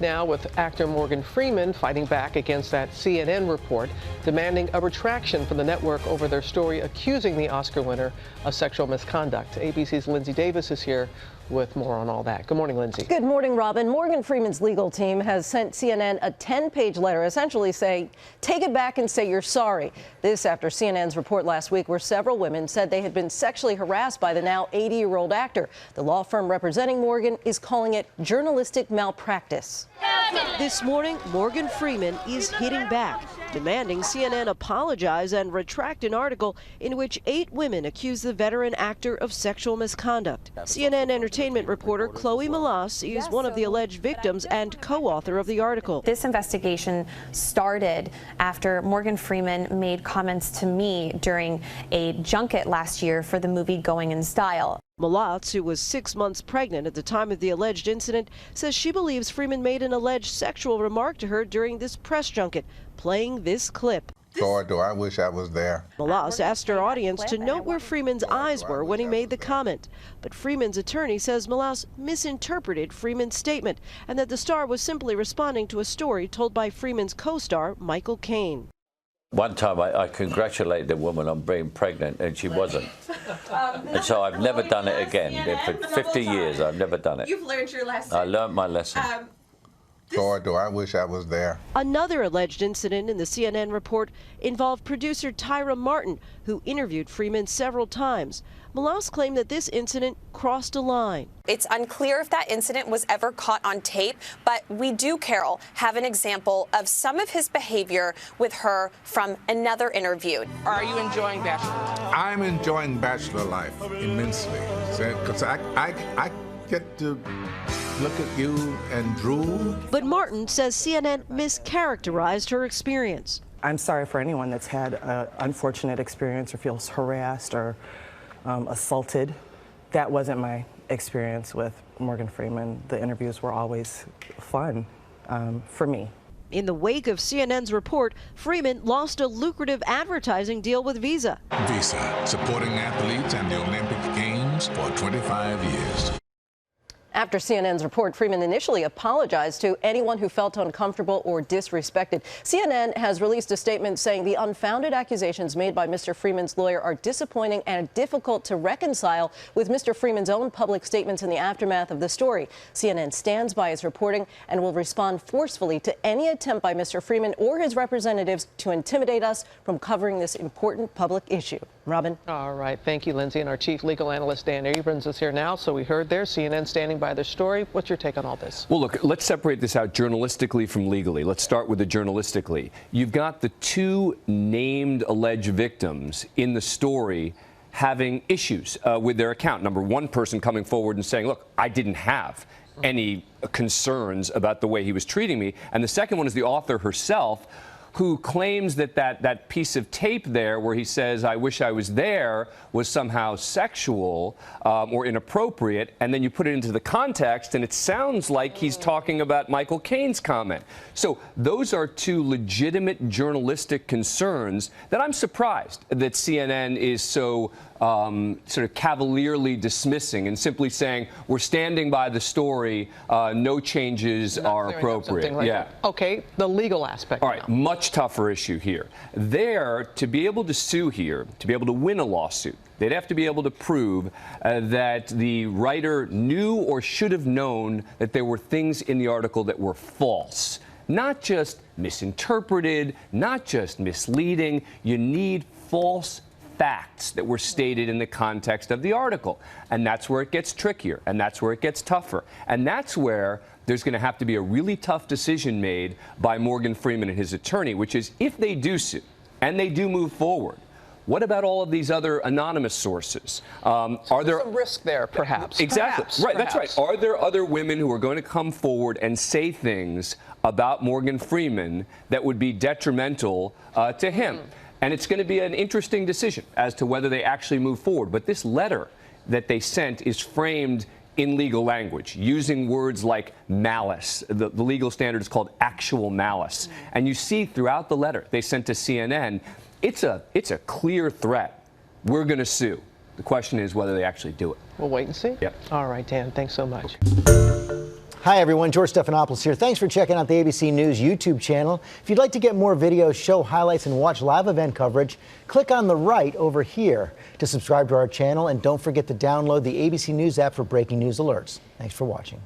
Now with actor Morgan Freeman fighting back against that CNN report, demanding a retraction from the network over their story accusing the Oscar winner of sexual misconduct. ABC's Lindsay Davis is here with more on all that. Good morning, Lindsay. Good morning, Robin. Morgan Freeman's legal team has sent CNN a 10-page letter essentially saying, take it back and say you're sorry. This after CNN's report last week where several women said they had been sexually harassed by the now 80-year-old actor. The law firm representing Morgan is calling it journalistic malpractice. This morning, Morgan Freeman is hitting back, demanding CNN apologize and retract an article in which 8 women accuse the veteran actor of sexual misconduct. CNN entertainment reporter Chloe Malas is one of the alleged victims and co-author of the article. This investigation started after Morgan Freeman made comments to me during a junket last year for the movie Going in Style. Malatz, who was 6 months pregnant at the time of the alleged incident, says she believes Freeman made an alleged sexual remark to her during this press junket, playing this clip. Lord, do I wish I was there. Malatz asked her audience to note where Freeman's eyes were when he made the comment. But Freeman's attorney says Malatz misinterpreted Freeman's statement and that the star was simply responding to a story told by Freeman's co-star, Michael Caine. One time I congratulated a woman on being pregnant and she wasn't. And so I've never done it again. For 50 years I've never done it. You've learned your lesson. I learned my lesson. Lord, do I wish I was there. Another alleged incident in the CNN report involved producer Tyra Martin, who interviewed Freeman several times. Malas claimed that this incident crossed a line. It's unclear if that incident was ever caught on tape, but we do, Carol, have an example of some of his behavior with her from another interview. Are you enjoying Bachelor? I'm enjoying Bachelor life immensely because I get to look at you and drool. But Martin says CNN mischaracterized her experience. I'm sorry for anyone that's had an unfortunate experience or feels harassed or assaulted. That wasn't my experience with Morgan Freeman. The interviews were always fun for me. In the wake of CNN's report, Freeman lost a lucrative advertising deal with Visa. Visa, supporting athletes and the Olympic Games for 25 years. After CNN's report, Freeman initially apologized to anyone who felt uncomfortable or disrespected. CNN has released a statement saying the unfounded accusations made by Mr. Freeman's lawyer are disappointing and difficult to reconcile with Mr. Freeman's own public statements in the aftermath of the story. CNN stands by its reporting and will respond forcefully to any attempt by Mr. Freeman or his representatives to intimidate us from covering this important public issue. Robin. All right. Thank you, Lindsay. And our chief legal analyst, Dan Abrams, is here now. So we heard there, CNN standing by their story. What's your take on all this? Well, look, let's separate this out journalistically from legally. Let's start with the journalistically. You've got the 2 named alleged victims in the story having issues with their account. Number one person coming forward and saying, look, I didn't have any concerns about the way he was treating me. And the second one is the author herself, who claims that that piece of tape there where he says, I wish I was there, was somehow sexual or inappropriate. And then you put it into the context, and it sounds like he's talking about Michael Caine's comment. So those are 2 legitimate journalistic concerns that I'm surprised that CNN is so sort of cavalierly dismissing and simply saying, we're standing by the story, no changes are appropriate. Like yeah. That. Okay, the legal aspect. All right, much tougher issue here. There, to be able to sue here, to be able to win a lawsuit, they'd have to be able to prove that the writer knew or should have known that there were things in the article that were false. Not just misinterpreted, not just misleading. You need false facts that were stated in the context of the article. And that's where it gets trickier, and that's where it gets tougher. And that's where there's going to have to be a really tough decision made by Morgan Freeman and his attorney, which is if they do sue and they do move forward, what about all of these other anonymous sources? Are there some risk there, perhaps? Exactly. Perhaps, right. perhaps. That's right. Are there other women who are going to come forward and say things about Morgan Freeman that would be detrimental to him? And it's going to be an interesting decision as to whether they actually move forward. But this letter that they sent is framed in legal language, using words like malice. The legal standard is called actual malice. And you see throughout the letter they sent to CNN, it's a clear threat. We're going to sue. The question is whether they actually do it. We'll wait and see. Yep. All right, Dan, thanks so much. Hi, everyone. George Stephanopoulos here. Thanks for checking out the ABC News YouTube channel. If you'd like to get more videos, show highlights, and watch live event coverage, click on the right over here to subscribe to our channel. And don't forget to download the ABC News app for breaking news alerts. Thanks for watching.